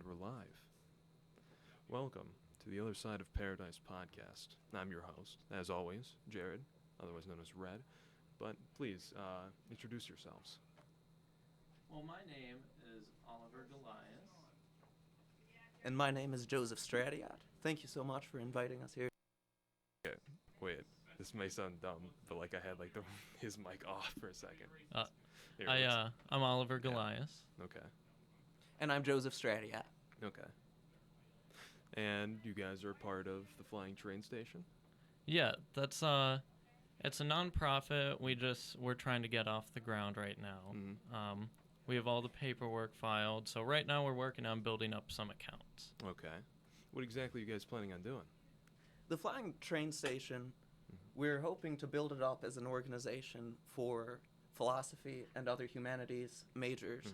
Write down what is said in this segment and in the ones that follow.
And we're live. Welcome to the Other Side of Paradise podcast. I'm your host, as always, Jared, otherwise known as Red. But please, introduce yourselves. Well, my name is Oliver Golias. And my name is Joseph Stradiot. Thank you so much for inviting us here. Okay, wait, this may sound dumb, but like I had his mic off for a second. I'm Oliver Golias. Okay, And I'm Joseph Stradiot. okay. And you guys are part of the Flying Train Station? Yeah, that's it's a nonprofit. We're trying to get off the ground right now. Mm-hmm. We have all the paperwork filed, so right now we're working on building up some accounts. Okay. What exactly are you guys planning on doing? The Flying Train Station, we're hoping to build it up as an organization for philosophy and other humanities majors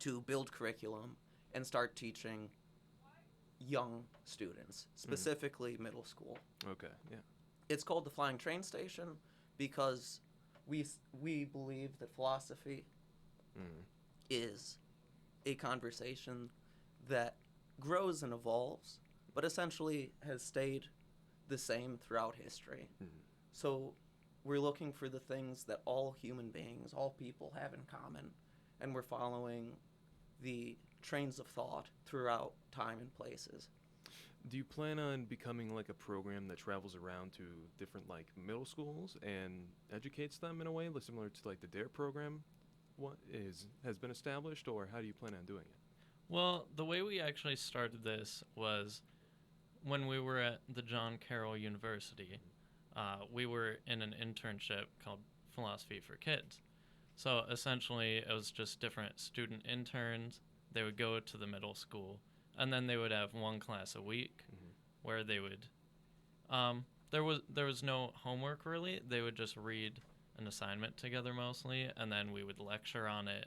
to build curriculum and start teaching young students, specifically middle school. Okay, yeah. It's called the Flying Train Station because we believe that philosophy is a conversation that grows and evolves, but essentially has stayed the same throughout history. So we're looking for the things that all human beings, all people have in common, and we're following the trains of thought throughout time and places. Do you plan on becoming like a program that travels around to different like middle schools and educates them in a way similar to like the DARE program has been established, or how do you plan on doing it? Well, the way we actually started this was when we were at the John Carroll University. We were in an internship called Philosophy for Kids. So essentially, it was just different student interns. They would go to the middle school, and then they would have one class a week where they would there was no homework really. They would just read an assignment together mostly, and then we would lecture on it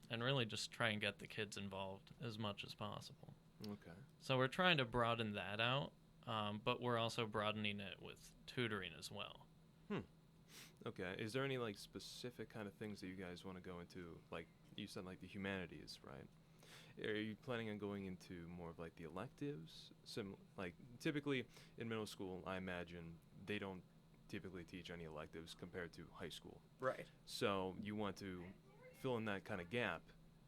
and really just try and get the kids involved as much as possible. Okay. So we're trying to broaden that out, but we're also broadening it with tutoring as well. Okay. Is there any like specific kind of things that you guys want to go into? Like you said, like the humanities, right? Are you planning on going into more of like the electives? Like typically in middle school, I imagine they don't typically teach any electives compared to high school. Right. So you want to fill in that kind of gap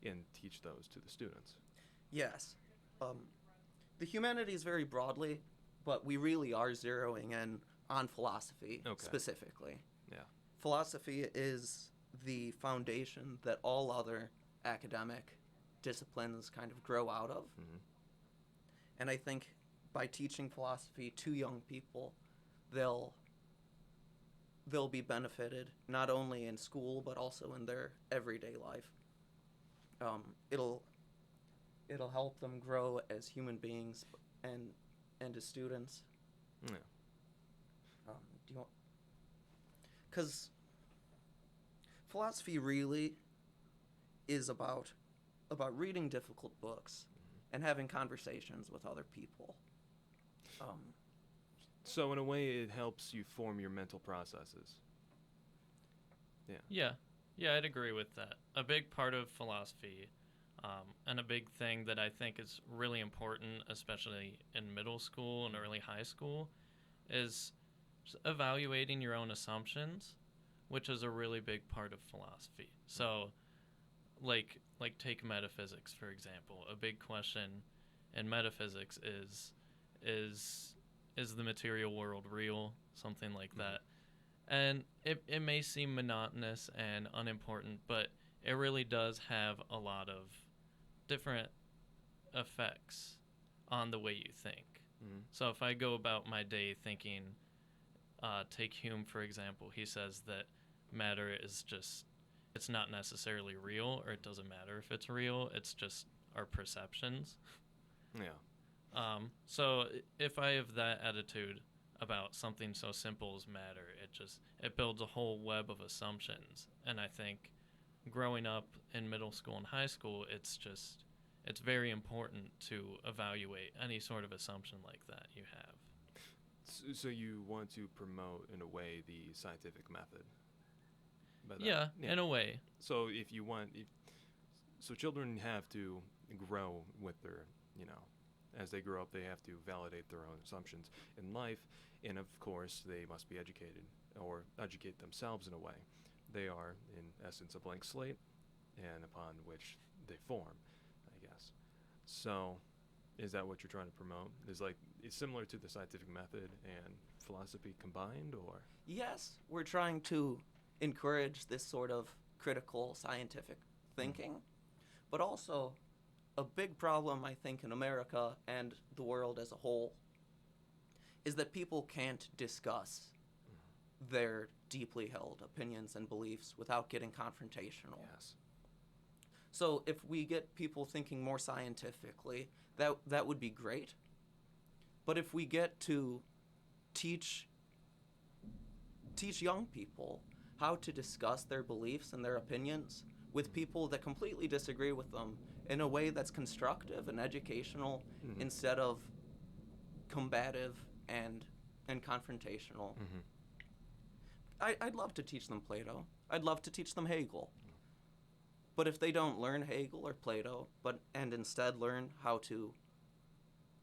and teach those to the students. Yes. The humanities very broadly, but we really are zeroing in on philosophy specifically. Yeah. Philosophy is the foundation that all other academic disciplines kind of grow out of. And I think by teaching philosophy to young people, they'll be benefited not only in school but also in their everyday life. It'll help them grow as human beings and as students. Yeah. Do you want? Because philosophy really is about reading difficult books and having conversations with other people. So in a way, it helps you form your mental processes. Yeah. Yeah, I'd agree with that. A big part of philosophy, and a big thing that I think is really important, especially in middle school and early high school, is just evaluating your own assumptions, which is a really big part of philosophy. So, like take metaphysics, for example. A big question in metaphysics is the material world real? Something like that. And it may seem monotonous and unimportant, but it really does have a lot of different effects on the way you think. So if I go about my day thinking, take Hume, for example, he says that matter is just, it's not necessarily real, or it doesn't matter if it's real, it's just our perceptions. Yeah. So if I have that attitude about something so simple as matter, it builds a whole web of assumptions. And I think growing up in middle school and high school, it's very important to evaluate any sort of assumption like that you have. So you want to promote, in a way, the scientific method? Yeah, in a way. So if you want, So children have to grow with their, you know, as they grow up, they have to validate their own assumptions in life, and of course, they must be educated or educate themselves in a way. They are, in essence, a blank slate, and upon which they form, I guess. So, is that what you're trying to promote? Is like it's similar to the scientific method and philosophy combined, or? Yes, we're trying to encourage this sort of critical scientific thinking, but also a big problem, I think, in America and the world as a whole is that people can't discuss their deeply held opinions and beliefs without getting confrontational. Yes. So if we get people thinking more scientifically, that would be great. But if we get to teach young people how to discuss their beliefs and their opinions with people that completely disagree with them in a way that's constructive and educational instead of combative and confrontational. I'd love to teach them Plato. I'd love to teach them Hegel. But if they don't learn Hegel or Plato, and instead learn how to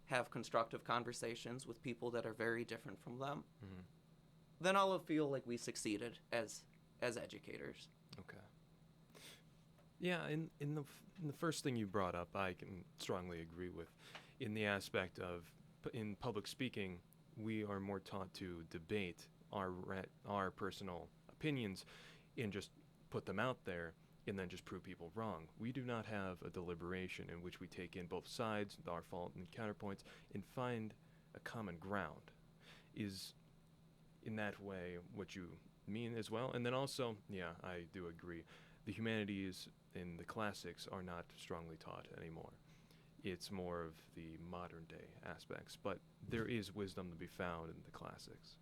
have constructive conversations with people that are very different from them, then I'll feel like we succeeded as educators. Okay. Yeah, in the first thing you brought up, I can strongly agree with. In the aspect of in public speaking, we are more taught to debate our personal opinions and just put them out there and then just prove people wrong. We do not have a deliberation in which we take in both sides, our fault and counterpoints, and find a common ground. Is in that way what you mean as well? And then also, yeah, I do agree. The humanities and the classics are not strongly taught anymore. It's more of the modern day aspects, but there is wisdom to be found in the classics.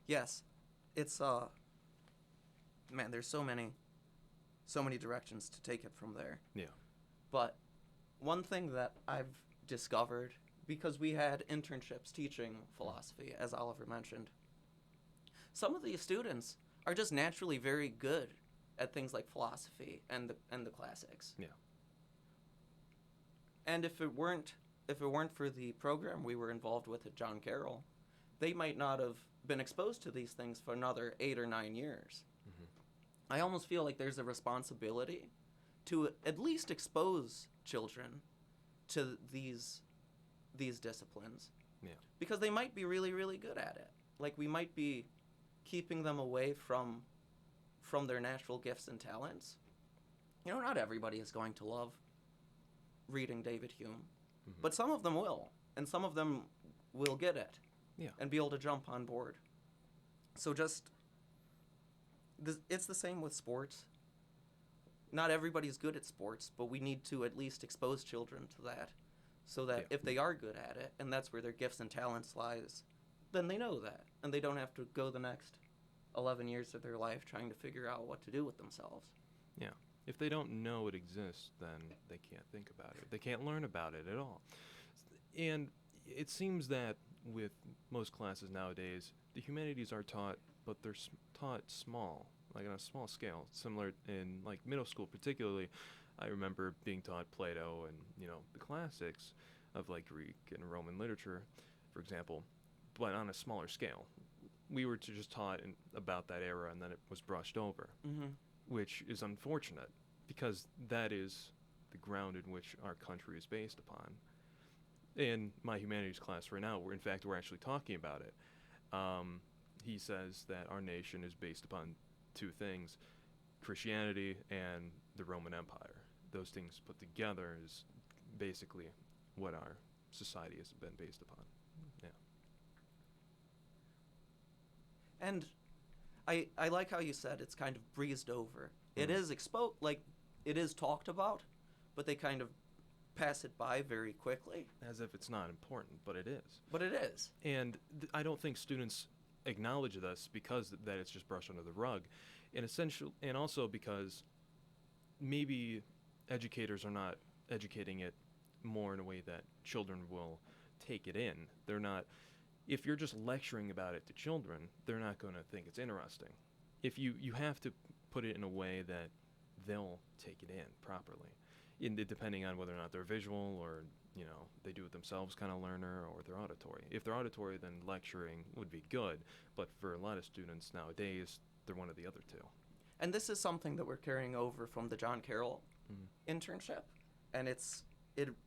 Yes, it's man, there's so many directions to take it from there. Yeah. But one thing that I've discovered, because we had internships teaching philosophy, as Oliver mentioned, some of these students are just naturally very good at things like philosophy and the classics. Yeah. And if it weren't for the program we were involved with at John Carroll, they might not have been exposed to these things for another 8 or 9 years. I almost feel like there's a responsibility to at least expose children to these disciplines. Yeah. Because they might be really, really good at it. Like, we might be keeping them away from their natural gifts and talents. You know, not everybody is going to love reading David Hume, but some of them will, and some of them will get it. Yeah. And be able to jump on board. So it's the same with sports. Not everybody's good at sports, but we need to at least expose children to that, so that if they are good at it, and that's where their gifts and talents lies, then they know that, and they don't have to go the next 11 years of their life trying to figure out what to do with themselves. Yeah. If they don't know it exists, then they can't think about it. They can't learn about it at all. And it seems that with most classes nowadays, the humanities are taught, but they're taught small, like on a small scale. Similar in like middle school, particularly, I remember being taught Plato and the classics of like Greek and Roman literature, for example, but on a smaller scale. We were just taught about that era, and then it was brushed over, which is unfortunate because that is the ground in which our country is based upon. In my humanities class right now, we're actually talking about it. He says that our nation is based upon two things: Christianity and the Roman Empire. Those things put together is basically what our society has been based upon. Yeah. And I like how you said it's kind of breezed over. It is it is talked about, but they kind of pass it by very quickly. As if it's not important, but it is. But it is. And I don't think students acknowledge this because that it's just brushed under the rug, and also because maybe educators are not educating it more in a way that children will take it in. They're not. If you're just lecturing about it to children, they're not going to think it's interesting. If you have to put it in a way that they'll take it in properly, depending on whether or not they're visual or, they do it themselves kind of learner, or they're auditory. If they're auditory, then lecturing would be good, but for a lot of students nowadays, they're one of the other two. And this is something that we're carrying over from the John Carroll internship, and it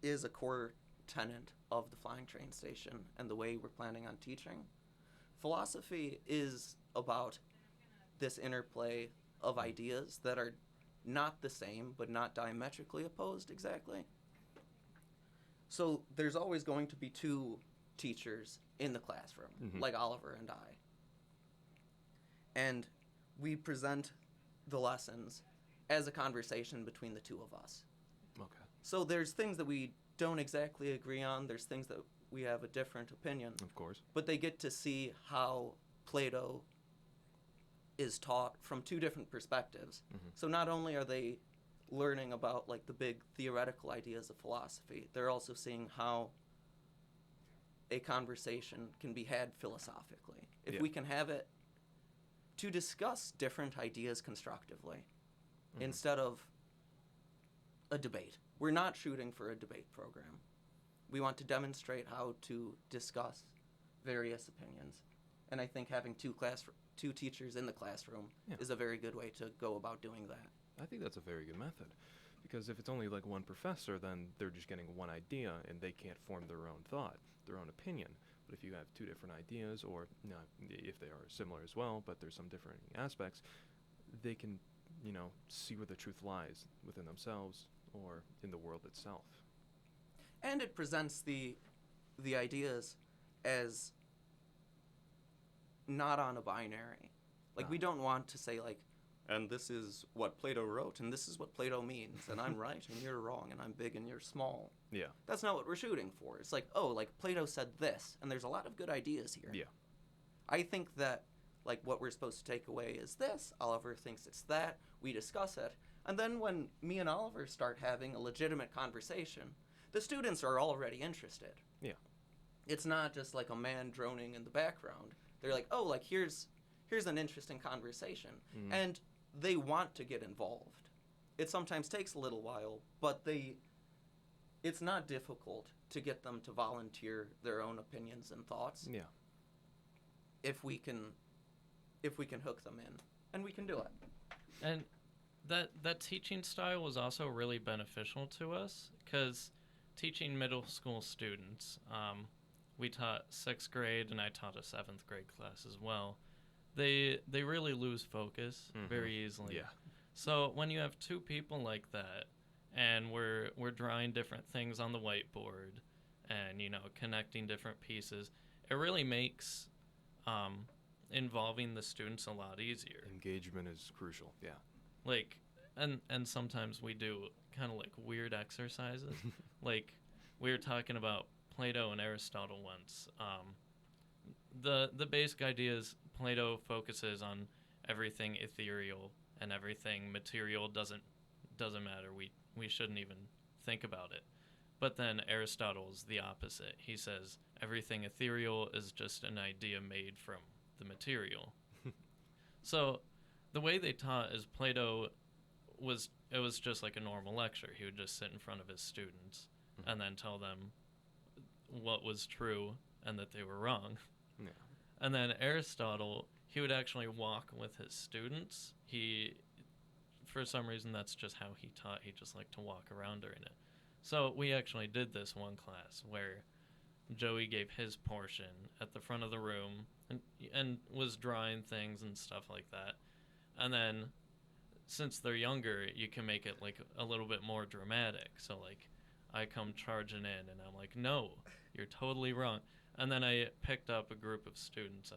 is a core tenet of the flying train station and the way we're planning on teaching. Philosophy is about this interplay of ideas that are not the same, but not diametrically opposed exactly. So there's always going to be two teachers in the classroom, like Oliver and I. And we present the lessons as a conversation between the two of us. Okay. So there's things that we don't exactly agree on. There's things that we have a different opinion. Of course. But they get to see how Plato is taught from two different perspectives. So not only are they learning about like the big theoretical ideas of philosophy, they're also seeing how a conversation can be had philosophically. If we can have it to discuss different ideas constructively instead of a debate. We're not shooting for a debate program. We want to demonstrate how to discuss various opinions. And I think having two teachers in the classroom is a very good way to go about doing that. I think that's a very good method, because if it's only like one professor, then they're just getting one idea and they can't form their own thought, their own opinion. But if you have two different ideas, or if they are similar as well, but there's some different aspects, they can, see where the truth lies within themselves or in the world itself. And it presents the ideas as not on a binary. Like, we don't want to say, like, and this is what Plato wrote, and this is what Plato means, and I'm right, and you're wrong, and I'm big, and you're small. Yeah. That's not what we're shooting for. It's like, oh, like, Plato said this, and there's a lot of good ideas here. Yeah. I think that, like, what we're supposed to take away is this. Oliver thinks it's that. We discuss it. And then when me and Oliver start having a legitimate conversation, the students are already interested. Yeah. It's not just like a man droning in the background. They're like, oh, like, here's an interesting conversation. And they want to get involved. It sometimes takes a little while, but it's not difficult to get them to volunteer their own opinions and thoughts. Yeah. If we can hook them in, and we can do it. And that teaching style was also really beneficial to us, because teaching middle school students, we taught 6th grade, and I taught a 7th grade class as well. They really lose focus very easily. Yeah. So when you have two people like that, and we're drawing different things on the whiteboard, and connecting different pieces, it really makes involving the students a lot easier. Engagement is crucial. Yeah. Like, and sometimes we do kind of like weird exercises. Like, we were talking about Plato and Aristotle once. The basic idea is Plato focuses on everything ethereal, and everything material doesn't matter. We shouldn't even think about it. But then Aristotle's the opposite. He says everything ethereal is just an idea made from the material. So the way they taught is Plato was just like a normal lecture. He would just sit in front of his students and then tell them what was true and that they were wrong. Yeah. And then Aristotle, he would actually walk with his students. For some reason, that's just how he taught. He just liked to walk around during it. So we actually did this one class where Joey gave his portion at the front of the room and was drawing things and stuff like that. And then, since they're younger, you can make it like a little bit more dramatic. So like, I come charging in and I'm like, no, you're totally wrong. And then I picked up a group of students,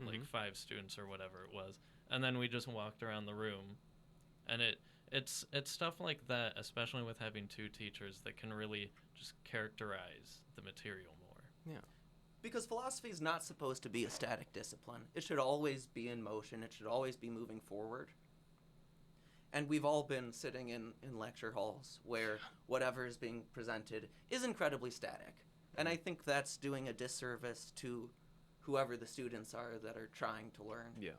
like 5 students or whatever it was, and then we just walked around the room. And it's stuff like that, especially with having 2 teachers, that can really just characterize the material more. Yeah. Because philosophy is not supposed to be a static discipline. It should always be in motion. It should always be moving forward. And we've all been sitting in lecture halls where whatever is being presented is incredibly static. And I think that's doing a disservice to whoever the students are that are trying to learn. Yeah.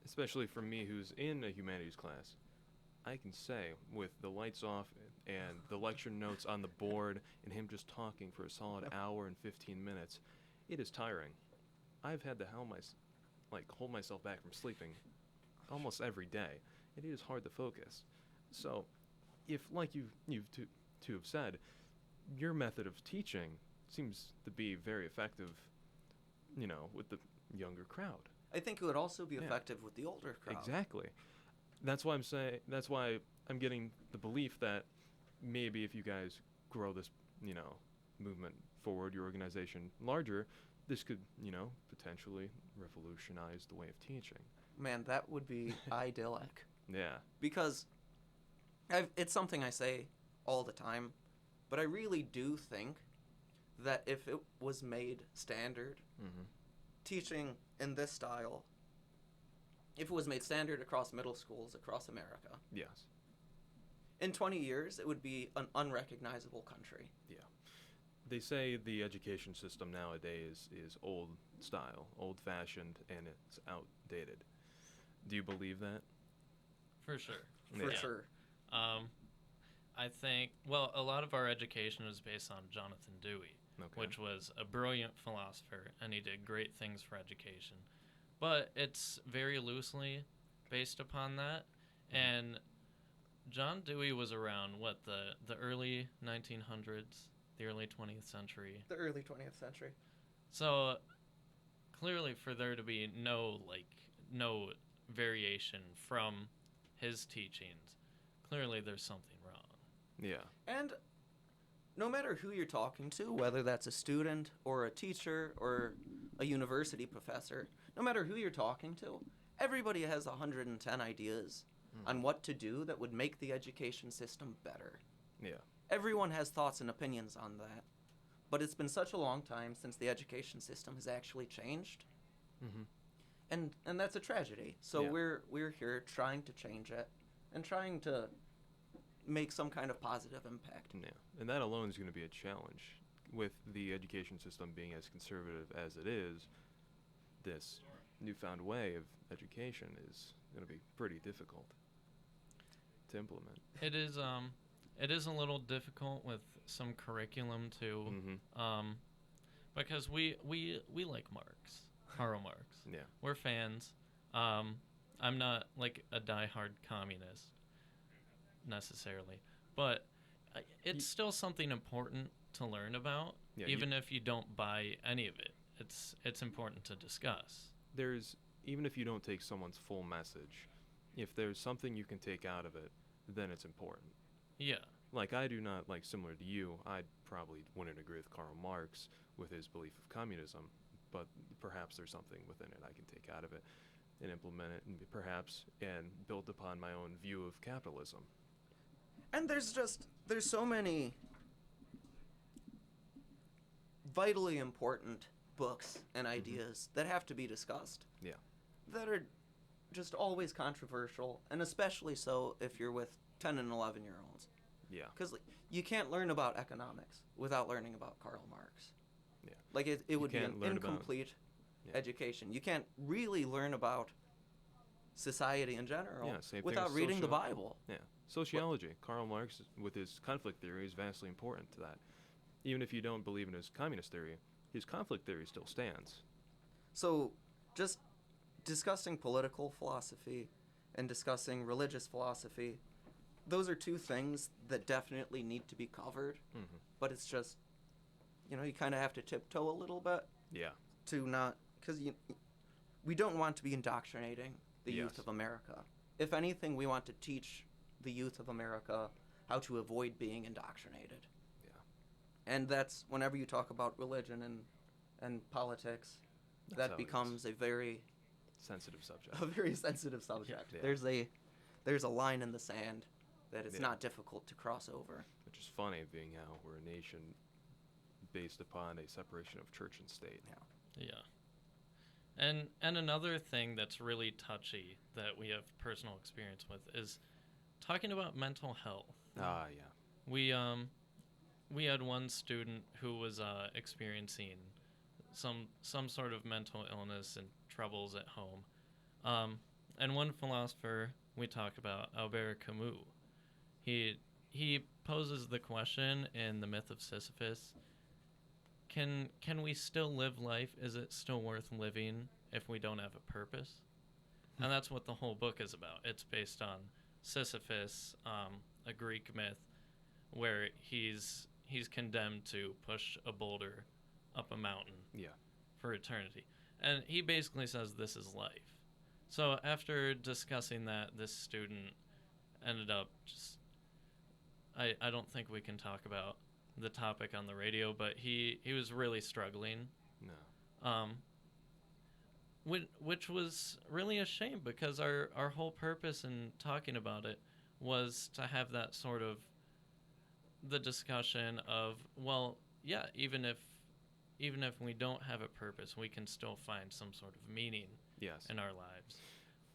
especially for me who's in a humanities class, I can say with the lights off and the lecture notes on the board and him just talking for a solid hour and 15 minutes, it is tiring. I've had to hold myself back from sleeping almost every day, and it is hard to focus. So, if like you've two have said, your method of teaching seems to be very effective, with the younger crowd. I think it would also be Yeah. effective with the older crowd. Exactly. That's why I'm getting the belief that maybe if you guys grow this, movement forward, your organization larger, this could, potentially revolutionize the way of teaching. Man, that would be idyllic. Yeah. Because it's something I say all the time, but I really do think that if it was made standard, Mm-hmm. teaching in this style, if it was made standard across middle schools across America, Yes. in 20 years, it would be an unrecognizable country. They say the education system nowadays is old style, old-fashioned, and it's outdated. Do you believe that? For sure. For Yeah. sure. I think, well, a lot of our education is based on Jonathan Dewey, Okay. which was a brilliant philosopher, and he did great things for education. But it's very loosely based upon that. And John Dewey was around, the early 1900s, the early 20th century. The early 20th century. So clearly for there to be no variation from his teachings, clearly there's something wrong. Yeah. And no matter who you're talking to, whether that's a student or a teacher or a university professor, no matter who you're talking to, everybody has 110 ideas on what to do that would make the education system better. Yeah. Everyone has thoughts and opinions on that. But it's been such a long time since the education system has actually changed. Mm-hmm. And that's a tragedy. So Yeah. we're here trying to change it and trying to make some kind of positive impact. Yeah. And that alone is going to be a challenge. With the education system being as conservative as it is, this newfound way of education is going to be pretty difficult to implement. It is a little difficult with some curriculum too, Mm-hmm. because we like Marx, Karl Marx. Yeah. We're fans. I'm not like a diehard communist necessarily, but it's still something important to learn about, Yeah, even if you don't buy any of it. It's important to discuss. Even if you don't take someone's full message, if there's something you can take out of it, then it's important. Yeah. Like, I do not, similar to you, I probably wouldn't agree with Karl Marx with his belief of communism, but perhaps there's something within it I can take out of it and implement it and build upon my own view of capitalism. And there's so many vitally important books and ideas that have to be discussed. Yeah. That are just always controversial, and especially so if you're with 10 and 11-year-olds. Yeah. Because you can't learn about economics without learning about Karl Marx. Yeah. Like, it would be can't an learn about- incomplete Yeah. education. You can't really learn about society in general Yeah, same thing without with reading the social- Bible. Yeah. Sociology. Karl Marx, with his conflict theory, is vastly important to that. Even if you don't believe in his communist theory, his conflict theory still stands. So, just discussing political philosophy and discussing religious philosophy, those are two things that definitely need to be covered. Mm-hmm. But it's just, you kind of have to tiptoe a little bit Yeah. to not, because we don't want to be indoctrinating the youth Yes. of America. If anything, we want to teach the youth of America how to avoid being indoctrinated. Yeah. And that's whenever you talk about religion and politics, That's how that it becomes a very Sensitive subject. a very sensitive subject. Yeah. There's a line in the sand that it's Yeah. not difficult to cross over. Which is funny, being how we're a nation based upon a separation of church and state. Yeah. And another thing that's really touchy that we have personal experience with is talking about mental health. Ah, yeah. We had one student who was experiencing some sort of mental illness and troubles at home. and one philosopher we talked about, Albert Camus, he poses the question in The Myth of Sisyphus: Can we still live life? Is it still worth living if we don't have a purpose? And that's what the whole book is about. It's based on Sisyphus, a Greek myth, where he's condemned to push a boulder up a mountain for eternity. And he basically says this is life. So after discussing that, this student ended up just... I don't think we can talk about the topic on the radio, but he was really struggling. No. Which was really a shame, because our whole purpose in talking about it was to have that sort of the discussion of, well, yeah, even if we don't have a purpose, we can still find some sort of meaning in our lives.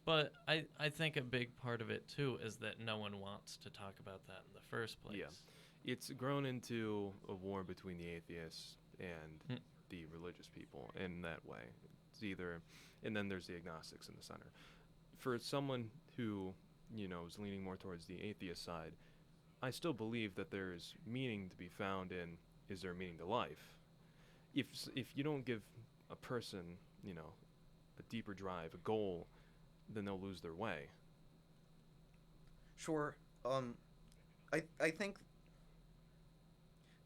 But I think a big part of it, too, is that no one wants to talk about that in the first place. Yeah. It's grown into a war between the atheists and the religious people in that way. It's either, and then there's the agnostics in the center. For someone who, is leaning more towards the atheist side, I still believe that there is meaning to be found in, is there meaning to life? If you don't give a person, a deeper drive, a goal, then they'll lose their way. Sure. I think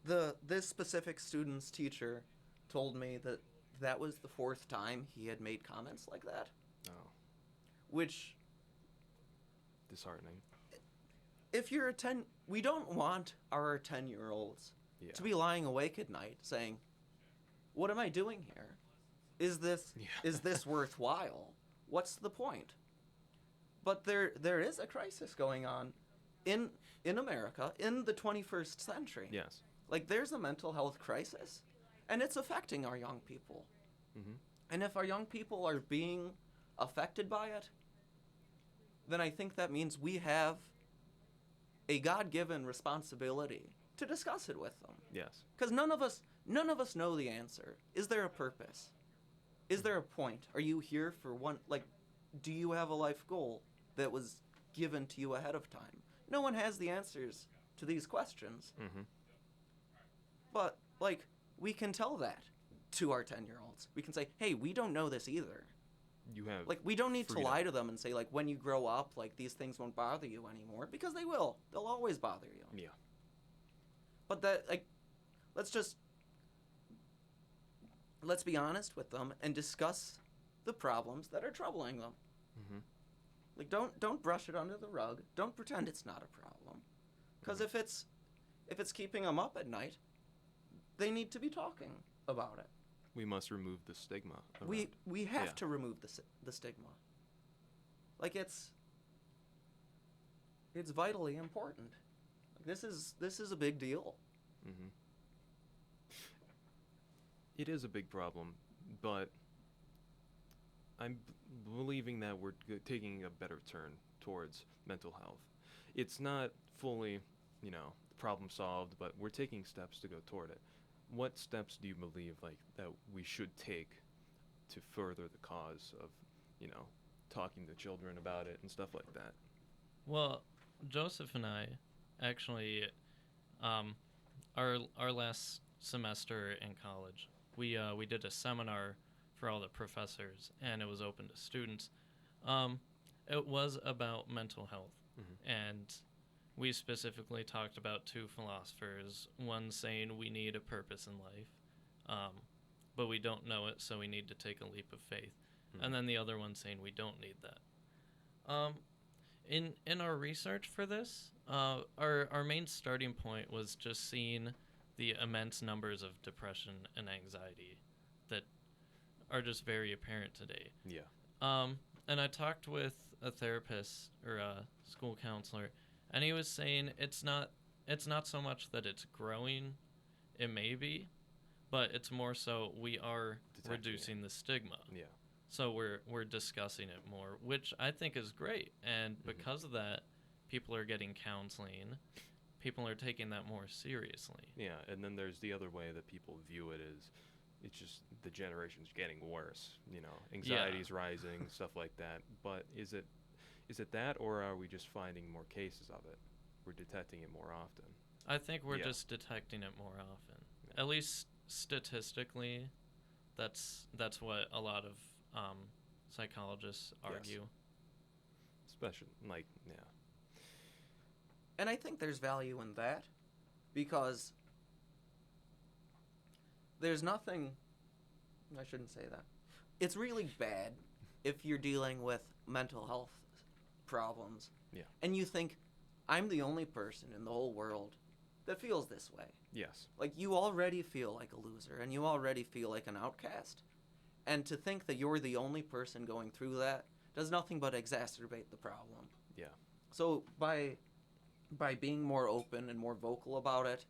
this specific student's teacher told me that was the 4th time he had made comments like that. Oh. Which... disheartening. If you're we don't want our 10-year-olds to be lying awake at night saying, what am I doing here? Is this worthwhile? What's the point? But there is a crisis going on in America in the 21st century. Yes. Like, there's a mental health crisis, and it's affecting our young people. Mm-hmm. And if our young people are being affected by it, then I think that means we have a God-given responsibility to discuss it with them. Yes. Because none of us know the answer. Is there a purpose? Is there a point? Are you here for one? Like, do you have a life goal that was given to you ahead of time? No one has the answers to these questions. Mm-hmm. But, like, we can tell that to our 10-year-olds. We can say, hey, we don't know this either. You have Like, we don't need freedom. to lie to them and say, like, when you grow up, like, these things won't bother you anymore. Because they will. They'll always bother you. Yeah. But that, like, let's be honest with them and discuss the problems that are troubling them. Mm-hmm. Like, don't brush it under the rug. Don't pretend it's not a problem. Because if it's keeping them up at night, they need to be talking about it. We must remove the stigma. We have to remove the stigma. Like, it's vitally important. Like, this is a big deal. Mm-hmm. It is a big problem, but I'm believing that we're taking a better turn towards mental health. It's not fully, problem solved, but we're taking steps to go toward it. What steps do you believe, like, that we should take to further the cause of, talking to children about it and stuff like that? Well, Joseph and I actually, our last semester in college, we did a seminar for all the professors, and it was open to students. It was about mental health, and we specifically talked about 2 philosophers, one saying we need a purpose in life, but we don't know it, so we need to take a leap of faith. And then the other one saying we don't need that. In our research for this, our main starting point was just seeing the immense numbers of depression and anxiety that are just very apparent today. Yeah. And I talked with a therapist or a school counselor, and he was saying it's not so much that it's growing, it may be, but it's more so we are reducing the stigma. Yeah. So we're discussing it more, which I think is great. And because of that, people are getting counseling. People are taking that more seriously. Yeah, and then there's the other way that people view it is, it's just the generation's getting worse. Anxiety's rising, stuff like that. But is it that, or are we just finding more cases of it? We're detecting it more often. I think we're just detecting it more often. Yeah. At least statistically, that's what a lot of psychologists argue. Yes. Especially, And I think there's value in that, because there's nothing. I shouldn't say that. It's really bad if you're dealing with mental health problems. Yeah. And you think, I'm the only person in the whole world that feels this way. Yes. Like, you already feel like a loser, and you already feel like an outcast. And to think that you're the only person going through that does nothing but exacerbate the problem. Yeah. So by being more open and more vocal about it,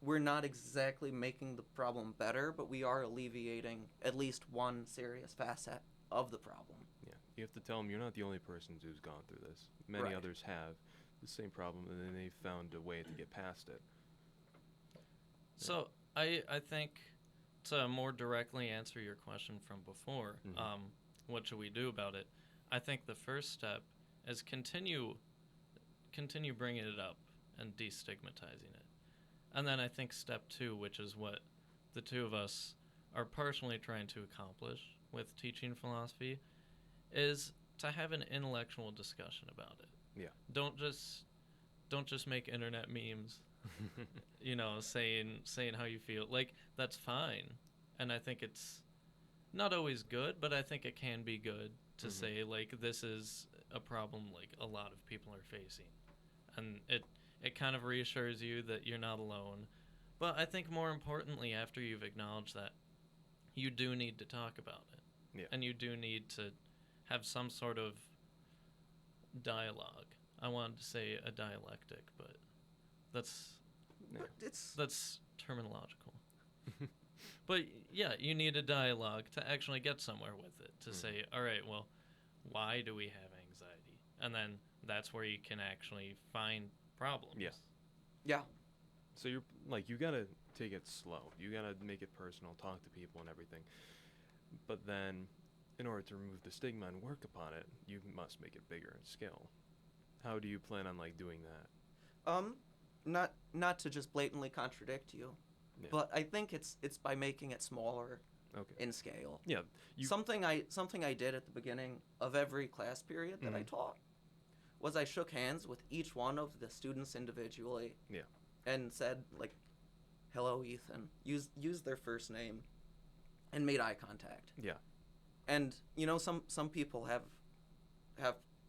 we're not exactly making the problem better, but we are alleviating at least one serious facet of the problem. Yeah. You have to tell them you're not the only person who's gone through this. Many Right. others have the same problem, and then they've found a way to get past it. So I think, to more directly answer your question from before, what should we do about it? I think the first step is continue bringing it up and destigmatizing it. And then I think step 2, which is what the two of us are personally trying to accomplish with teaching philosophy, is to have an intellectual discussion about it. Yeah. Don't just make internet memes, saying how you feel. Like, that's fine. And I think it's not always good, but I think it can be good to say, like, this is a problem, like, a lot of people are facing. And it kind of reassures you that you're not alone. But I think more importantly, after you've acknowledged that, you do need to talk about it. Yeah. And you do need to have some sort of dialogue. I wanted to say a dialectic, but that's terminological. But yeah, you need a dialogue to actually get somewhere with it, to say, all right, well, why do we have anxiety? And then that's where you can actually find problems. Yes. Yeah. So you gotta take it slow. You gotta make it personal, talk to people and everything. But then, in order to remove the stigma and work upon it, you must make it bigger in scale. How do you plan on doing that? Not to just blatantly contradict you, but I think it's by making it smaller in scale. Yeah. Something I did at the beginning of every class period that I taught was I shook hands with each one of the students individually. Yeah. And said, like, hello, Ethan. Use their first name, and made eye contact. Yeah. And some people have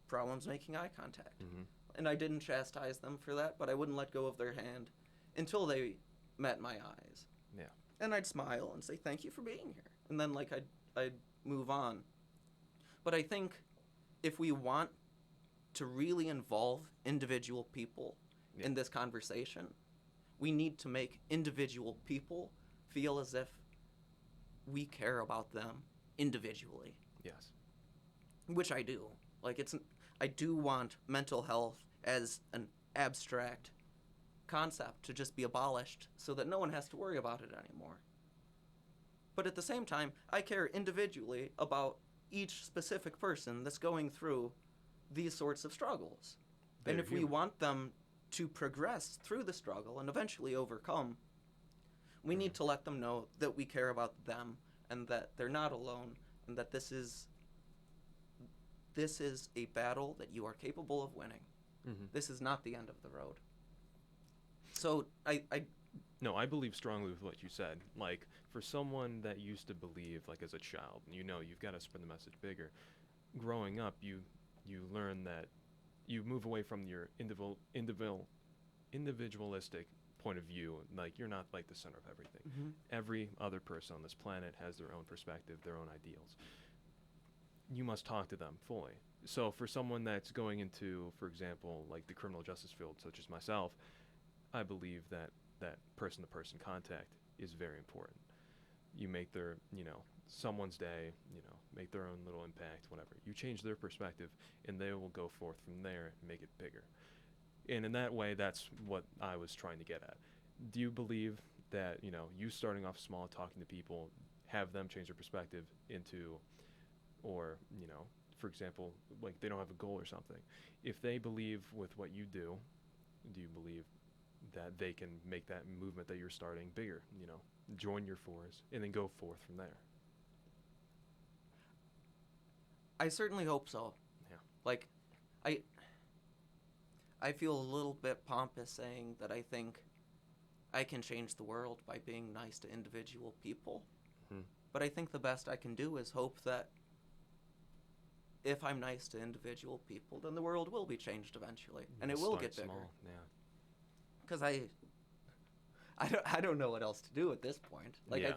problems making eye contact. And I didn't chastise them for that, but I wouldn't let go of their hand until they met my eyes. Yeah. And I'd smile and say, thank you for being here. And then, like, I'd move on. But I think if we want to really involve individual people in this conversation, we need to make individual people feel as if we care about them individually. Yes. Which I do. Like, I do want mental health as an abstract concept to just be abolished so that no one has to worry about it anymore. But at the same time, I care individually about each specific person that's going through these sorts of struggles. And if we want them to progress through the struggle and eventually overcome, we need to let them know that we care about them and that they're not alone, and that this is a battle that you are capable of winning. This is not the end of the road. So No, I believe strongly with what you said. Like, for someone that used to believe, like, as a child, you've got to spread the message bigger. Growing up, you learn that you move away from your individualistic point of view. Like, you're not, like, the center of everything. Every other person on this planet has their own perspective, their own ideals. You must talk to them fully. So for someone that's going into, for example, like the criminal justice field, such as myself, I believe that person-to-person contact is very important. You make their, someone's day, make their own little impact, whatever. You change their perspective, and they will go forth from there and make it bigger. And in that way, that's what I was trying to get at. Do you believe that, you starting off small, talking to people, have them change their perspective into, or, for example, like they don't have a goal or something. If they believe with what you do you believe that they can make that movement that you're starting bigger, join your force and then go forth from there? I certainly hope so. Yeah. Like, I feel a little bit pompous saying that I think I can change the world by being nice to individual people. Hmm. But I think the best I can do is hope that if I'm nice to individual people, then the world will be changed eventually, and it will Start get bigger. small, yeah. Because I don't know what else to do at this point. Like, Yeah.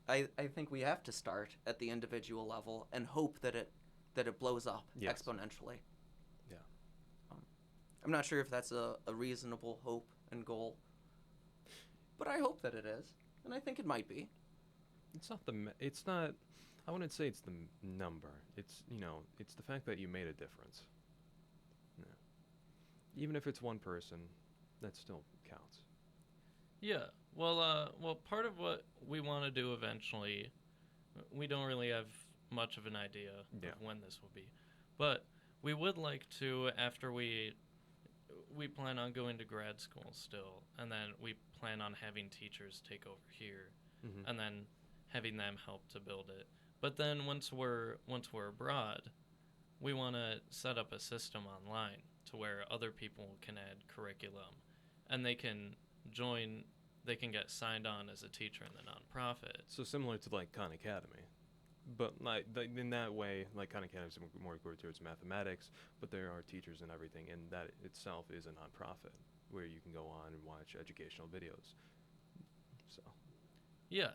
I think we have to start at the individual level and hope that it blows up Yes. exponentially. Yeah. I'm not sure if that's a reasonable hope and goal, but I hope that it is, and I think it might be. It's not it's not, I wouldn't say it's the number. It's, it's the fact that you made a difference. Yeah. Even if it's one person, that still counts. Yeah. Well, part of what we want to do eventually, we don't really have much of an idea Yeah. of when this will be, but we would like to, after we plan on going to grad school still, and then we plan on having teachers take over here, Mm-hmm. and then having them help to build it. But then once we're abroad, we want to set up a system online to where other people can add curriculum, and they can get signed on as a teacher in the nonprofit. So similar to like Khan Academy, but in that way, like Khan Academy is more geared towards mathematics, but there are teachers and everything, and that itself is a nonprofit where you can go on and watch educational videos. So Yeah,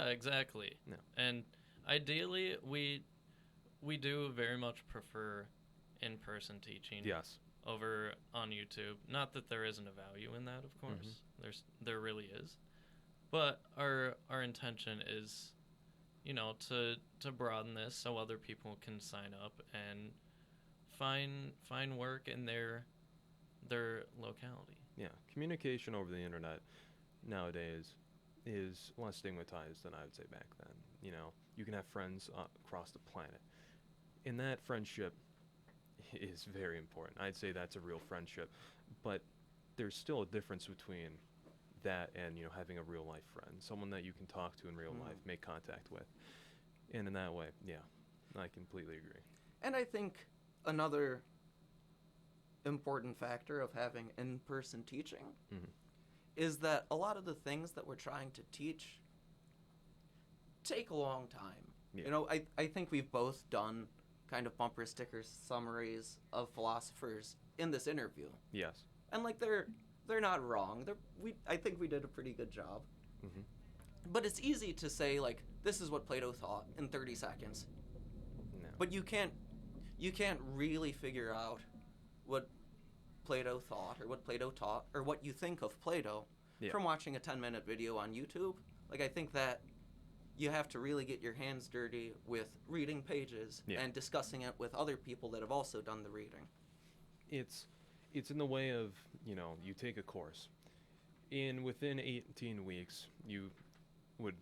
exactly. Yeah. And ideally, we do very much prefer in-person teaching yes, over on YouTube. Not that there isn't a value in that, of course. There really is. But our intention is, to broaden this so other people can sign up and find work in their locality. yeah. Communication over the internet nowadays is less stigmatized than I would say back then. You can have friends across the planet, and that friendship is very important. I'd say that's a real friendship, but there's still a difference between that and having a real life friend, someone that you can talk to in real life, make contact with, and in that way, yeah, I completely agree. And I think another important factor of having in-person teaching Mhm. is that a lot of the things that we're trying to teach take a long time. Yeah. I think we've both done kind of bumper sticker summaries of philosophers in this interview, Yes. and like they're not wrong. I think we did a pretty good job. Mhm. But it's easy to say like this is what Plato thought in 30 seconds. No. But you can't really figure out what Plato thought or what Plato taught or what you think of Plato Yeah. from watching a 10-minute video on YouTube. Like, I think that you have to really get your hands dirty with reading pages Yeah. and discussing it with other people that have also done the reading. It's in the way of, you take a course. Within 18 weeks, you would,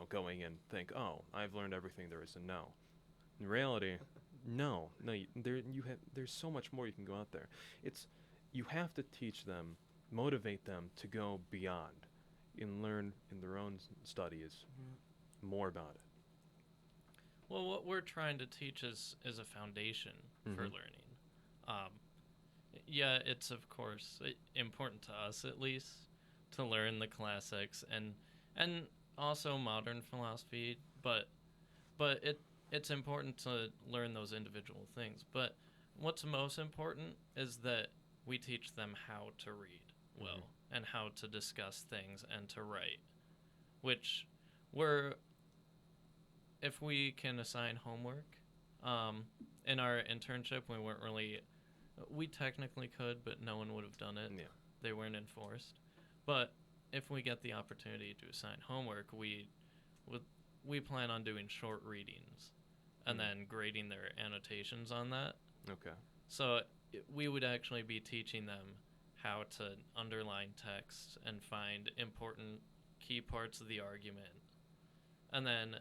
going and think, oh, I've learned everything there is to know. In reality, no, there's so much more you can go out there. You have to teach them, motivate them to go beyond and learn in their own studies more about it. Well, what we're trying to teach is a foundation for Mhm. learning. Yeah, it's of course important to us at least to learn the classics and also modern philosophy, but it's important to learn those individual things. But what's most important is that we teach them how to read well and how to discuss things and to write, which if we can assign homework, in our internship we technically could, but no one would have done it. Yeah. They weren't enforced. But if we get the opportunity to assign homework, we plan on doing short readings and then grading their annotations on that. Okay. So we would actually be teaching them how to underline text and find important key parts of the argument. And then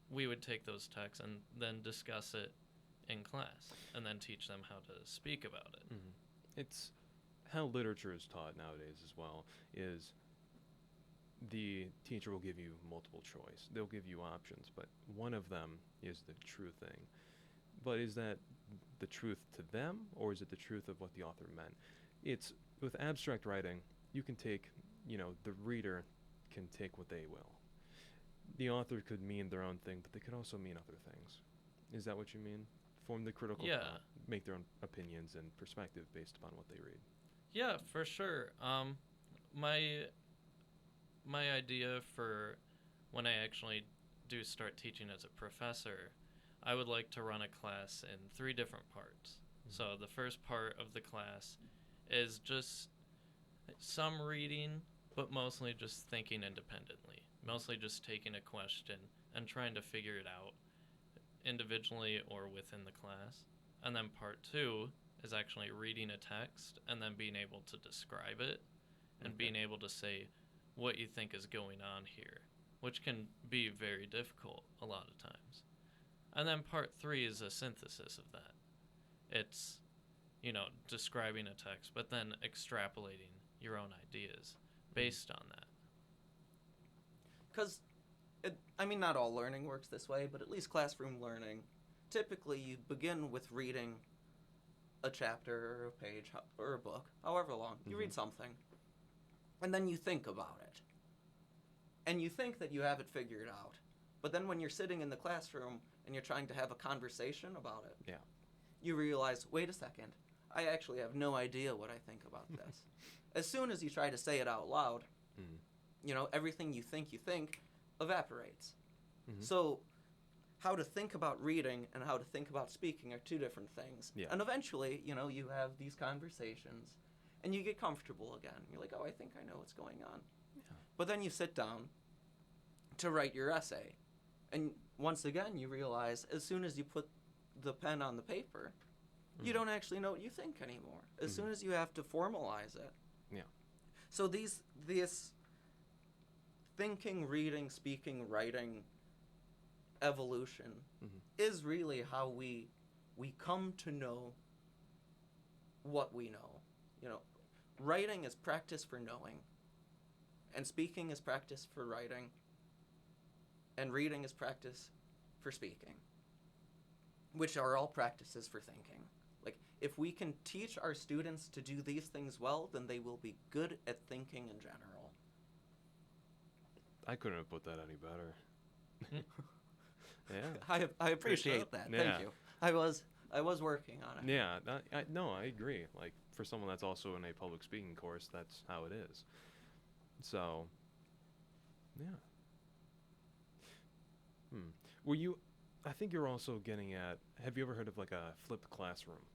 we would take those texts and then discuss it in class and then teach them how to speak about it. Mm-hmm. It's how literature is taught nowadays as well, is the teacher will give you multiple choice. They'll give you options, but one of them is the true thing. But is that the truth to them, or is it the truth of what the author meant? It's with abstract writing, you can take, the reader can take what they will. The author could mean their own thing, but they could also mean other things. Is that what you mean? Form the critical thought, make their own opinions and perspective based upon what they read. Yeah, for sure. My idea for when I actually do start teaching as a professor, I would like to run a class in 3 different parts. So the first part of the class is just some reading, but mostly just thinking independently. Mostly just taking a question and trying to figure it out individually or within the class. And then part 2 is actually reading a text and then being able to describe it and being able to say what you think is going on here, which can be very difficult a lot of times. And then part 3 is a synthesis of that. It's, describing a text, but then extrapolating your own ideas based on that. Because, not all learning works this way, but at least classroom learning, typically you begin with reading a chapter or a page or a book, however long. You read something, and then you think about it. And you think that you have it figured out. But then when you're sitting in the classroom and you're trying to have a conversation about it, you realize, wait a second, I actually have no idea what I think about this. As soon as you try to say it out loud, everything you think evaporates. So how to think about reading and how to think about speaking are 2 different things. Yeah. And eventually, you have these conversations and you get comfortable again. You're like, oh, I think I know what's going on. Yeah. But then you sit down to write your essay. And once again, you realize as soon as you put the pen on the paper, you don't actually know what you think anymore. As soon as you have to formalize it. Yeah. So this thinking, reading, speaking, writing evolution is really how we come to know what we know. Writing is practice for knowing, and speaking is practice for writing, and reading is practice for speaking, which are all practices for thinking. Like, if we can teach our students to do these things well, then they will be good at thinking in general. I couldn't have put that any better. Yeah. I appreciate that. Yeah. Thank you. I was working on it. Yeah. I agree. Like, for someone that's also in a public speaking course, that's how it is. So, yeah. Were you? I think you're also getting at. Have you ever heard of like a flipped classroom?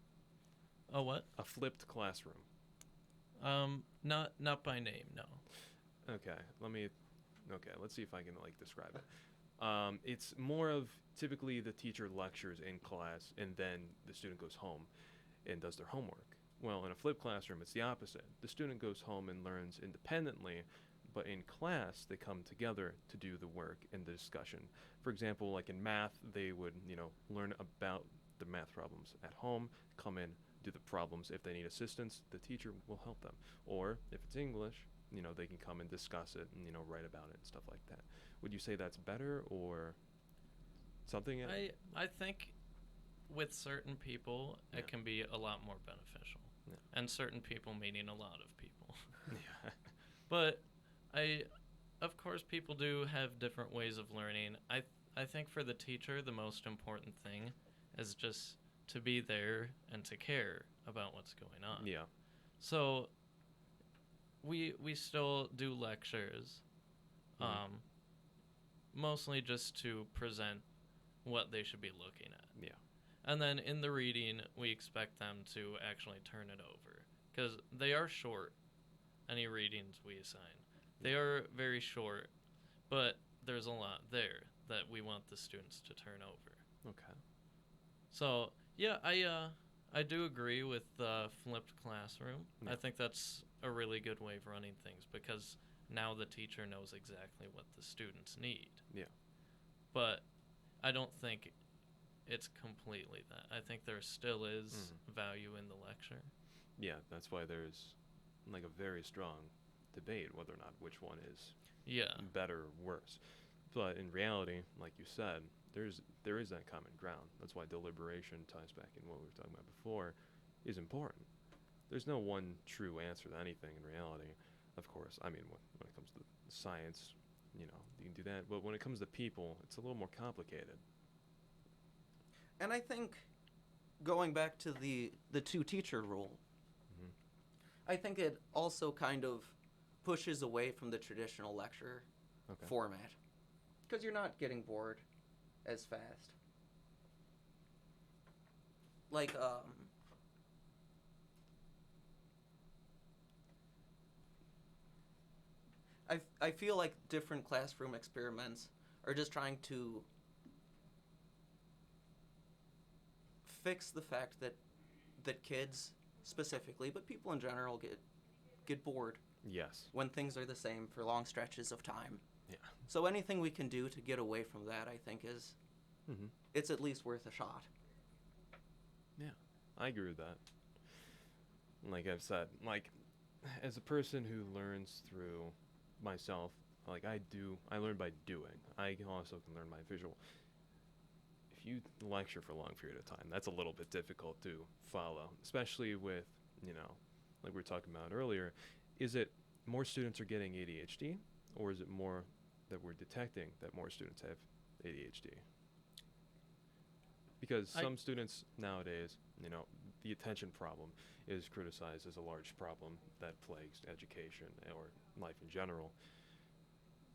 Oh, what? A flipped classroom. Not by name, no. Okay. Let's see if I can describe it. It's more of typically the teacher lectures in class and then the student goes home and does their homework. Well, in a flipped classroom, it's the opposite. The student goes home and learns independently, but in class, they come together to do the work and the discussion. For example, like in math, they would, learn about the math problems at home, come in, do the problems. If they need assistance, the teacher will help them. Or if it's English, they can come and discuss it and, write about it and stuff like that. Would you say that's better or something? I think with certain people, it can be a lot more beneficial. Yeah. And certain people meaning a lot of people. Yeah. But of course, people do have different ways of learning. I think for the teacher, the most important thing is just to be there and to care about what's going on. Yeah. So we still do lectures, mostly just to present what they should be looking at. Yeah. And then in the reading, we expect them to actually turn it over because they are short, any readings we assign. They are very short, but there's a lot there that we want the students to turn over. Okay. So, yeah, I do agree with the flipped classroom. Yeah. I think that's a really good way of running things because now the teacher knows exactly what the students need. Yeah. But I don't think it's completely that. I think there still is value in the lecture. Yeah, that's why there's like a very strong debate whether or not which one is Yeah. better or worse. But in reality, like you said, there is that common ground. That's why deliberation ties back in what we were talking about before is important. There's no one true answer to anything in reality. Of course, I mean, when it comes to science, you know, you can do that. But when it comes to people, it's a little more complicated. And I think going back to the two teacher rule, Mhm. I think it also kind of pushes away from the traditional lecture Okay. format because you're not getting bored as fast. Like I feel like different classroom experiments are just trying to fix the fact that kids specifically, but people in general get bored Yes. when things are the same for long stretches of time. Yeah. So anything we can do to get away from that, I think, is Mhm. it's at least worth a shot. Yeah. I agree with that. Like I've said, like as a person who learns through myself, like I learn by doing. I also can learn by visual. If you lecture for a long period of time, that's a little bit difficult to follow, especially with, you know, like we were talking about earlier. Is it more students are getting ADHD, or is it more that we're detecting that more students have ADHD? Because some students nowadays, you know, the attention problem is criticized as a large problem that plagues education or life in general.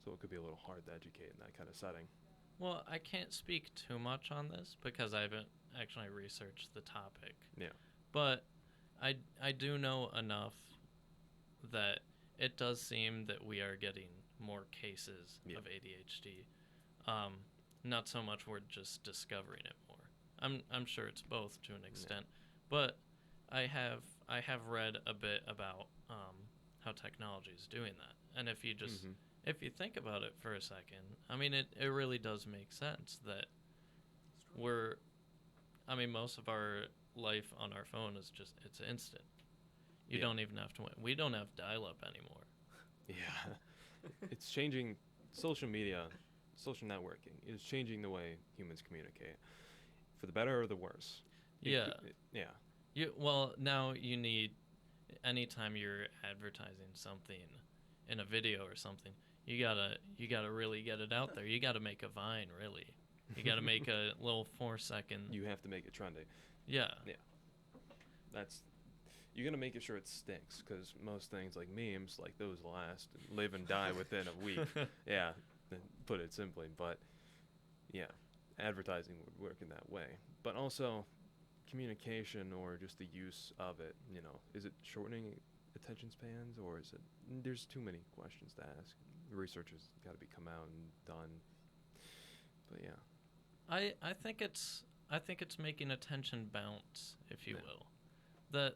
So it could be a little hard to educate in that kind of setting. Well, I can't speak too much on this because I haven't actually researched the topic. Yeah. But I do know enough that it does seem that we are getting more cases Yeah. of ADHD. Not so much we're just discovering it more. I'm sure it's both to an extent, but I have read a bit about how technology is doing that, and if you just if you think about it for a second, I mean it really does make sense that most of our life on our phone is just it's instant. You don't even have to wait. We don't have dial-up anymore. Yeah. It's changing. Social media, social networking is changing the way humans communicate, for the better or the worse. Yeah. Yeah. Well, now you need, anytime you're advertising something in a video or something, you gotta really get it out there. You gotta make a Vine, really. You gotta make a little 4-second. You have to make it trendy. Yeah. That's you're gonna make it sure it sticks, because most things like memes, like those last, live and die within a week. Yeah, put it simply. But yeah, advertising would work in that way. But also, communication or just the use of it. You know, is it shortening attention spans, or is it? There's too many questions to ask. The research has got to be come out and done. But yeah, I think it's making attention bounce, if you will.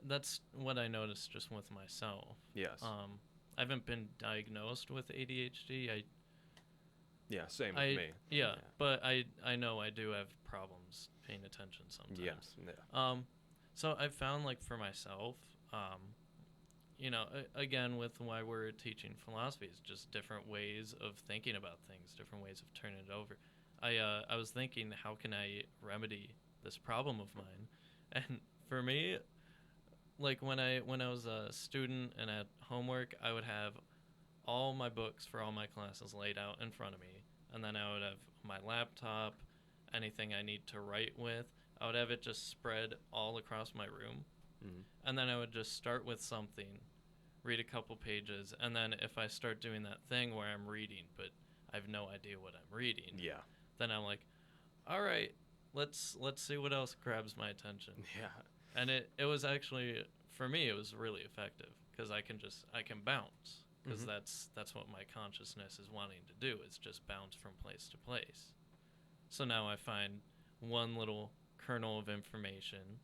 That's what I noticed just with myself. yes. I haven't been diagnosed with ADHD. Yeah, same with me. Yeah, but I know I do have problems paying attention sometimes. Yes. Yeah. So I found, like, for myself, again, with why we're teaching philosophy, is just different ways of thinking about things, different ways of turning it over. I was thinking, how can I remedy this problem of mine? And for me, like when I was a student and at homework, I would have all my books for all my classes laid out in front of me, and then I would have my laptop, anything I need to write with, I would have it just spread all across my room, and then I would just start with something, read a couple pages, and then if I start doing that thing where I'm reading but I have no idea what I'm reading, then I'm like, all right, let's see what else grabs my attention. Yeah. And it was actually, for me, it was really effective because I can bounce, because that's what my consciousness is wanting to do, is just bounce from place to place. So now I find one little kernel of information,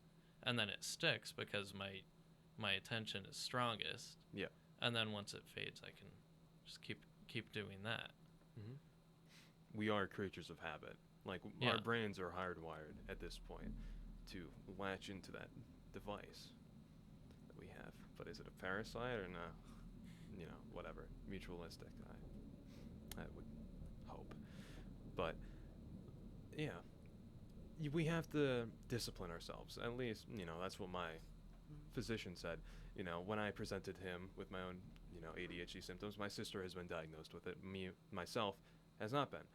and then it sticks because my attention is strongest. Yeah. And then once it fades, I can just keep doing that. Hmm. We are creatures of habit. Like, Yeah. our brains are hardwired at this point to latch into that device that we have. But is it a parasite or not? Whatever. Mutualistic. I would hope. But, yeah. We have to discipline ourselves. At least, that's what my physician said. When I presented him with my own, ADHD symptoms, my sister has been diagnosed with it. Myself, has not been.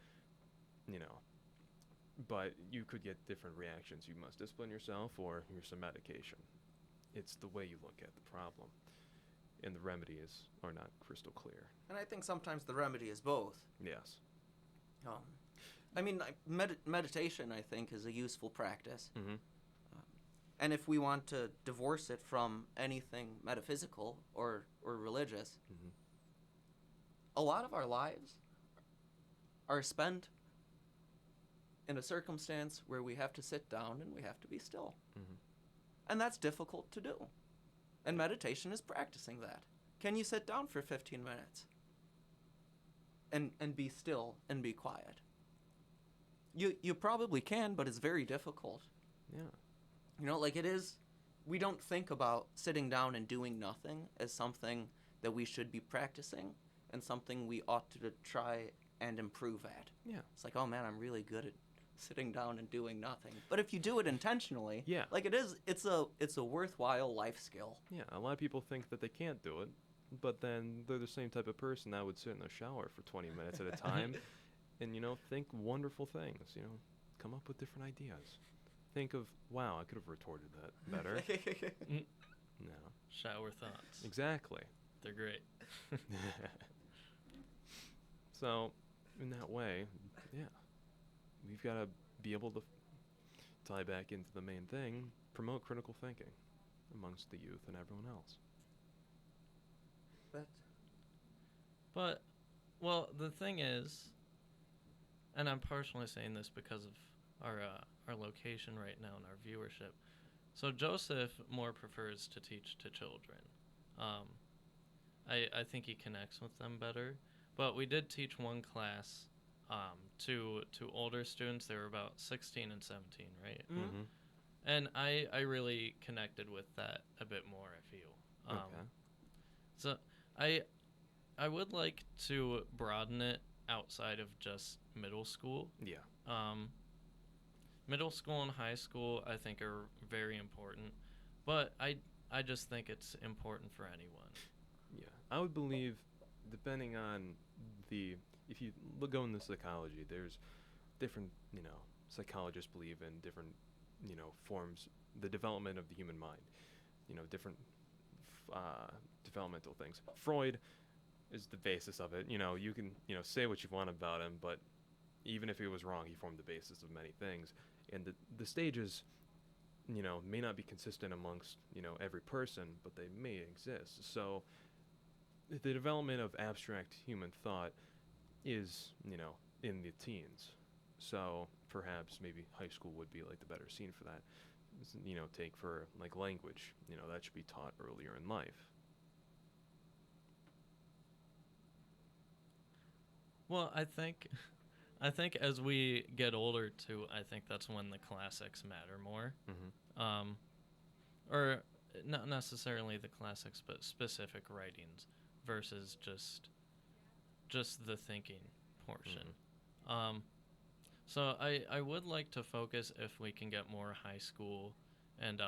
But you could get different reactions. You must discipline yourself, or here's some medication. It's the way you look at the problem. And the remedies are not crystal clear. And I think sometimes the remedy is both. Yes. Meditation, I think, is a useful practice. Mm-hmm. And if we want to divorce it from anything metaphysical or religious, Mm-hmm. a lot of our lives are spent in a circumstance where we have to sit down and we have to be still. Mm-hmm. And that's difficult to do. And meditation is practicing that. Can you sit down for 15 minutes and be still and be quiet? You probably can, but it's very difficult. Yeah. It is, we don't think about sitting down and doing nothing as something that we should be practicing and something we ought to try and improve at. Yeah. It's like, oh man, I'm really good at sitting down and doing nothing. But if you do it intentionally, Yeah. it's a worthwhile life skill. Yeah, a lot of people think that they can't do it, but then they're the same type of person that would sit in the shower for 20 minutes at a time and, think wonderful things, come up with different ideas. Think of, wow, I could have retorted that better. No. Shower thoughts. Exactly. They're great. So, in that way, yeah, we've got to be able to tie back into the main thing, promote critical thinking amongst the youth and everyone else. But, well, the thing is, and I'm partially saying this because of our location right now and our viewership. So Joseph more prefers to teach to children. I think he connects with them better. But we did teach one class to older students. They were about 16 and 17, right? Mm-hmm. And I really connected with that a bit more, I feel. Okay. So I would like to broaden it outside of just middle school. Yeah. Middle school and high school, I think, are very important. But I just think it's important for anyone. Yeah. I would believe, depending on if you go into psychology, there's different, psychologists believe in different, forms, the development of the human mind, different developmental things. Freud is the basis of it. You can, say what you want about him, but even if he was wrong, he formed the basis of many things. And the stages, may not be consistent amongst, every person, but they may exist. So the development of abstract human thought is, in the teens. So perhaps maybe high school would be like the better scene for that. Take for like language, that should be taught earlier in life. Well, I think as we get older too, I think that's when the classics matter more. Mm-hmm. Or not necessarily the classics, but specific writings versus just the thinking portion. Mm-hmm. So I would like to focus, if we can get more high school and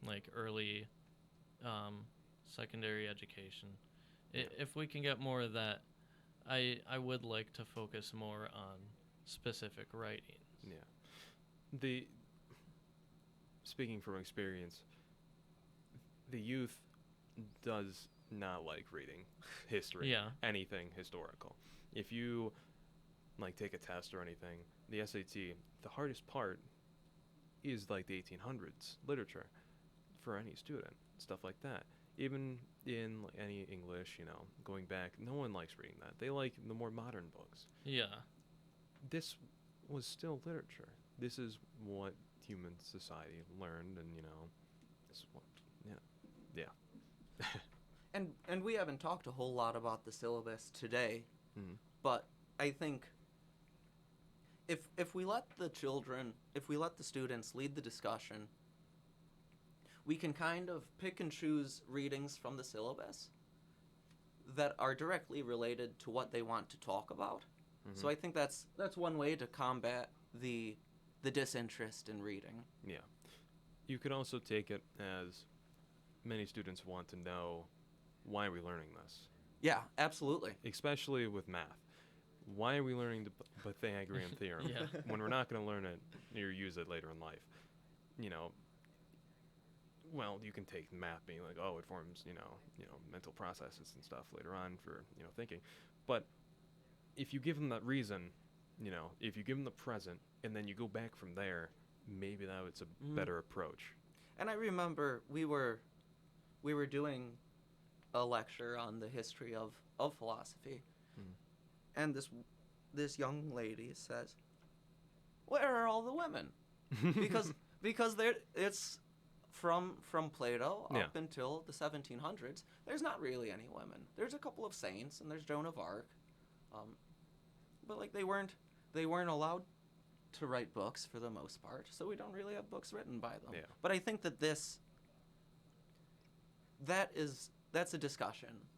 like early secondary education. If we can get more of that, I would like to focus more on specific writings. Yeah. Speaking from experience, the youth does not like reading history. Yeah. Anything historical. If you like take a test or anything, the SAT, the hardest part is like the 1800s literature for any student, stuff like that. Even in like any English, going back, no one likes reading that. They like the more modern books. Yeah. This was still literature. This is what human society learned, and this is what, yeah. And we haven't talked a whole lot about the syllabus today, Mhm. but I think if we let the students lead the discussion, we can kind of pick and choose readings from the syllabus that are directly related to what they want to talk about. So I think that's one way to combat the disinterest in reading. Yeah. You could also take it as many students want to know, why are we learning this? Yeah, absolutely. Especially with math. Why are we learning the Pythagorean theorem Yeah. when we're not going to learn it or use it later in life? Well, you can take math being like, oh, it forms, mental processes and stuff later on for, thinking. But if you give them that reason, if you give them the present and then you go back from there, maybe it's a better approach. And I remember we were doing a lecture on the history of philosophy, and this young lady says, "Where are all the women?" because it's from Plato up until the 1700s. There's not really any women. There's a couple of saints, and there's Joan of Arc, but like they weren't allowed to write books for the most part, so we don't really have books written by them. Yeah. But I think that that's a discussion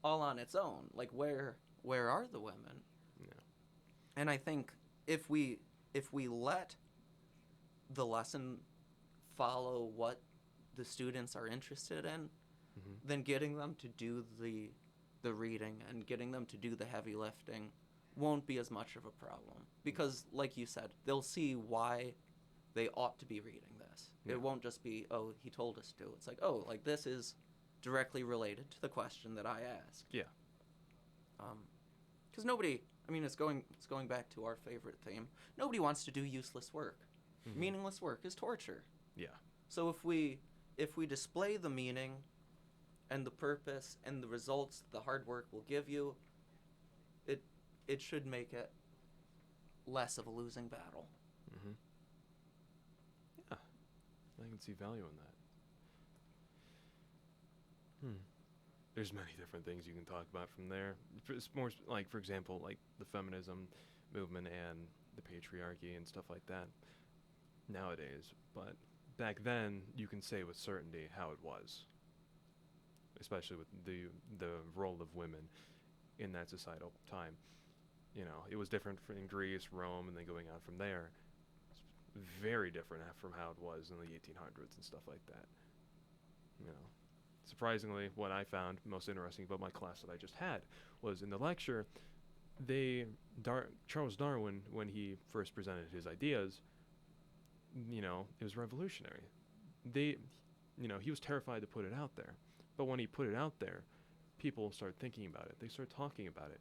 all on its own. Like where are the women? Yeah. And I think if we let the lesson follow what the students are interested in, then getting them to do the reading and getting them to do the heavy lifting won't be as much of a problem, because like you said, they'll see why they ought to be reading this. Yeah. It won't just be, oh, he told us to. It's like, oh, like this is directly related to the question that I asked. Yeah. Because nobody, I mean, it's going back to our favorite theme. Nobody wants to do useless work. Meaningless work is torture. Yeah. So if we display the meaning and the purpose and the results the hard work will give you, it should make it less of a losing battle. Yeah. I can see value in that. There's many different things you can talk about from there. It's more like, for example, like the feminism movement and the patriarchy and stuff like that nowadays. But back then, you can say with certainty how it was, especially with the role of women in that societal time. It was different in Greece, Rome, and then going on from there. It's very different from how it was in the 1800s and stuff like that. Surprisingly, what I found most interesting about my class that I just had was in the lecture, Charles Darwin, when he first presented his ideas, it was revolutionary. He was terrified to put it out there. But when he put it out there, people started thinking about it. They started talking about it.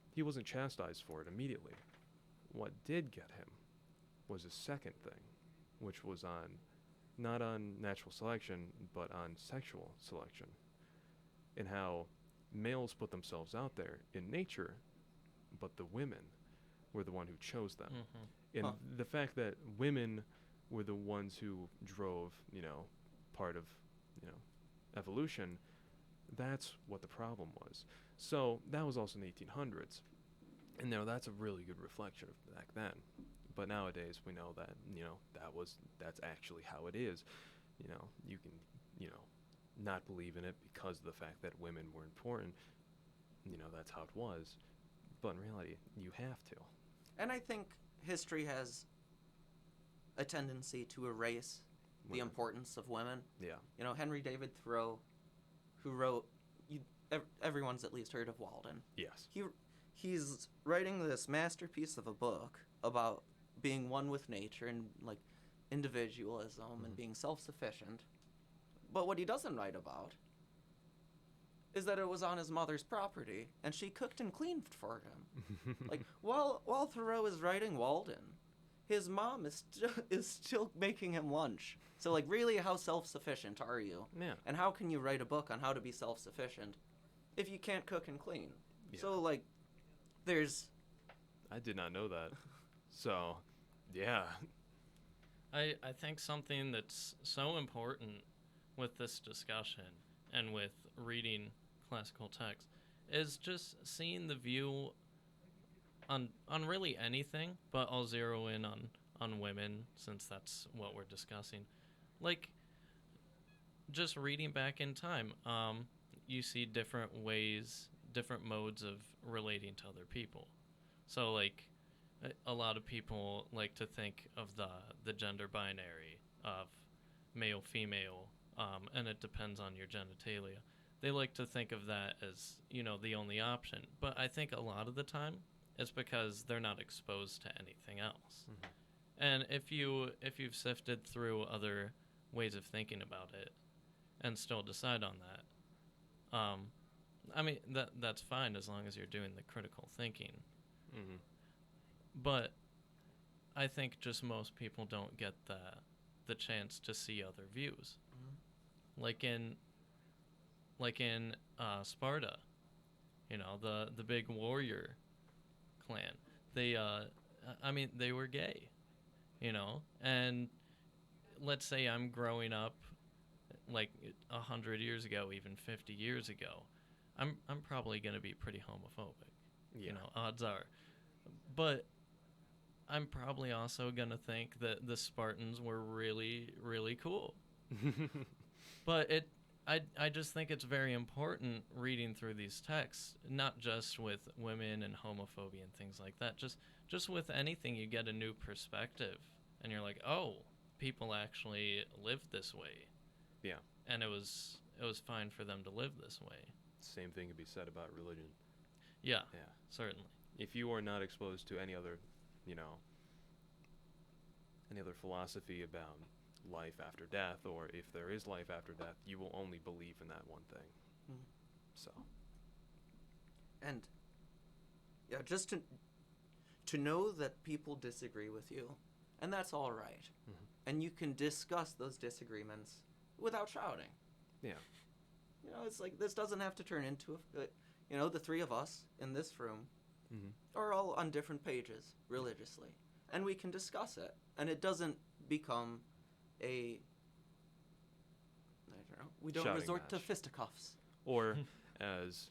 He wasn't chastised for it immediately. What did get him was a second thing, which was not on natural selection, but on sexual selection, and how males put themselves out there in nature, but the women were the one who chose them. And the fact that women were the ones who drove, part of, evolution, that's what the problem was. So that was also in the 1800s. And that's a really good reflection of back then. But nowadays we know that, that's actually how it is. You can, not believe in it because of the fact that women were important. That's how it was. But in reality, you have to. And I think history has a tendency to erase the importance of women. Yeah. Henry David Thoreau, who wrote, everyone's at least heard of Walden. Yes. He's writing this masterpiece of a book about being one with nature and like individualism and being self-sufficient. But what he doesn't write about is that it was on his mother's property and she cooked and cleaned for him. Like while Thoreau is writing Walden, his mom is still making him lunch. So like really, how self-sufficient are you? Yeah. And how can you write a book on how to be self-sufficient if you can't cook and clean? Yeah. So like I did not know that. So, yeah. I think something that's so important with this discussion and with reading classical text is just seeing the view on really anything, but I'll zero in on women since that's what we're discussing. Like, just reading back in time, you see different ways, different modes of relating to other people. So, like, a lot of people like to think of the gender binary of male, female, and it depends on your genitalia. They like to think of that as, the only option. But I think a lot of the time it's because they're not exposed to anything else. Mm-hmm. And if you've sifted through other ways of thinking about it and still decide on that, I mean that's fine as long as you're doing the critical thinking. Mm-hmm. But I think just most people don't get the chance to see other views. Mm-hmm. Like in Sparta, the big warrior clan. They were gay, and let's say I'm growing up like 100 years ago, even 50 years ago, I'm probably going to be pretty homophobic. Yeah. Odds are. But I'm probably also going to think that the Spartans were really, really cool. But I just think it's very important reading through these texts, not just with women and homophobia and things like that. Just with anything, you get a new perspective, and you're like, oh, people actually lived this way. Yeah. And it was fine for them to live this way. Same thing could be said about religion. Yeah. Yeah. Certainly. If you are not exposed to any other, any other philosophy about life after death, or if there is life after death, you will only believe in that one thing. Mm. So. And yeah, just to know that people disagree with you, and that's all right. Mm-hmm. And you can discuss those disagreements without shouting. Yeah. It's like this doesn't have to turn into the three of us in this room Mm-hmm. are all on different pages religiously, and we can discuss it, and it doesn't become we don't Shouting resort match. to fisticuffs. Or, as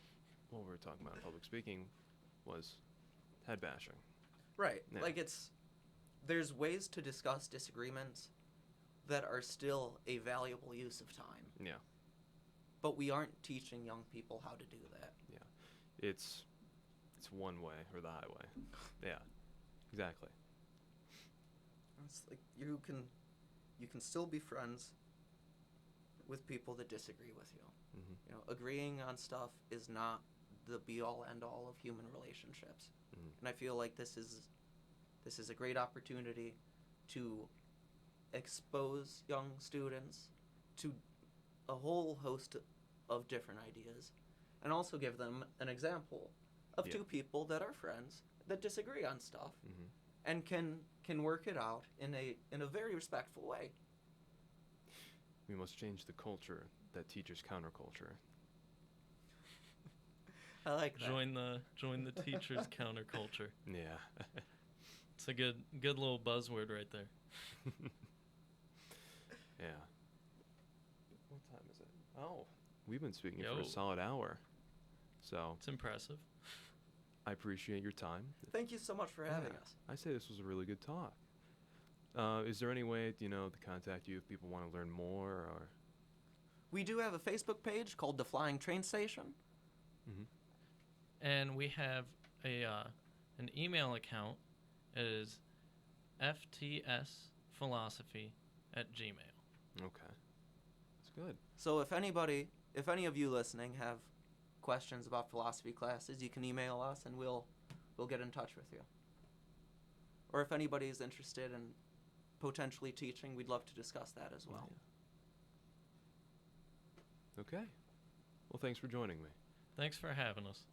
what we were talking about in public speaking, was head bashing. Right. Yeah. Like there's ways to discuss disagreements that are still a valuable use of time. Yeah. But we aren't teaching young people how to do that. Yeah. It's one way or the highway. Yeah. Exactly. It's like you can still be friends with people that disagree with you. Mm-hmm. Agreeing on stuff is not the be all end all of human relationships. Mm-hmm. And I feel like this is a great opportunity to expose young students to a whole host of different ideas, and also give them an example of two people that are friends that disagree on stuff, Mm-hmm. and can work it out in a very respectful way. We must change the culture that teaches counterculture. I like that. Join the teachers' counterculture. Yeah. It's a good little buzzword right there. Yeah. What time is it? Oh, we've been speaking for Yo. a solid hour. So It's impressive. I appreciate your time. Thank you so much for having Yeah. us. I say this was a really good talk. Is there any way, to contact you if people want to learn more, or? We do have a Facebook page called The Flying Train Station. Mm-hmm. And we have an email account. It is ftsphilosophy@gmail. Okay. That's good. So if any of you listening have questions about philosophy classes, you can email us and we'll get in touch with you. Or if anybody is interested in potentially teaching, we'd love to discuss that as well. Yeah. Okay. Well, thanks for joining me. Thanks for having us.